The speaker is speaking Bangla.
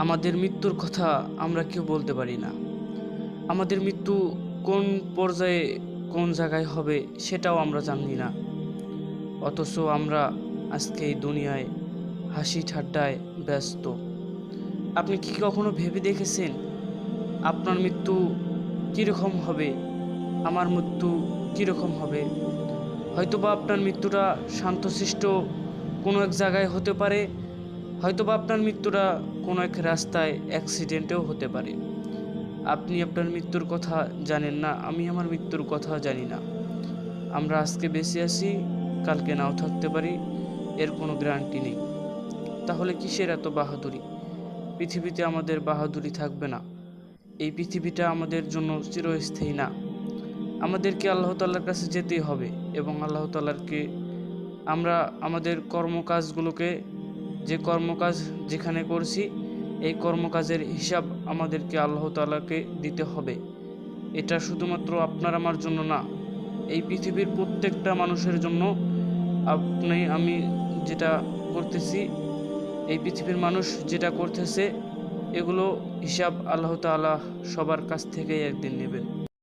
আমাদের মৃত্যুর কথা আমরা কেউ বলতে পারি না। আমাদের মৃত্যু কোন পর্যায়ে কোন জায়গায় হবে সেটাও আমরা জানি না। অথচ আমরা আজকে এই দুনিয়ায় হাসি ঠাট্টায় ব্যস্ত। আপনি কি কখনো ভেবে দেখেছেন আপনার মৃত্যু কীরকম হবে, আমার মৃত্যু কীরকম হবে? হয়তোবা আপনার মৃত্যুটা শান্তশিষ্ট কোনো এক জায়গায় হতে পারে, হয়তোবা আপনার মৃত্যুটা কোনো এক রাস্তায় অ্যাক্সিডেন্টেও হতে পারে। আপনি আপনার মৃত্যুর কথা জানেন না, আমি আমার মৃত্যুর কথা জানি না। আমরা আজকে বেঁচে আছি, কালকে নাও থাকতে পারি, এর কোনো গ্যারান্টি নেই। তাহলে কিসের এত বাহাদুরি? পৃথিবীতে আমাদের বাহাদুরি থাকবে না। এই পৃথিবীটা আমাদের জন্য চিরস্থায়ী না। আমাদেরকে আল্লাহ তাআলার কাছে যেতেই হবে এবং আল্লাহ তাআলাকে আমরা আমাদের কর্মকাজগুলোকে, যে কর্মকাজ যেখানে করছি, এই কর্মকাজের হিসাব আমাদেরকে আল্লাহ তাআলাকে দিতে হবে। এটা শুধুমাত্র আপনার আমার জন্য না, এই পৃথিবীর প্রত্যেকটা মানুষের জন্য। আপনি আমি যেটা করতেছি, এই পৃথিবীর মানুষ যেটা করতেছে, এগুলো হিসাব আল্লাহ তাআলা সবার কাছ থেকেই একদিন নেবেন।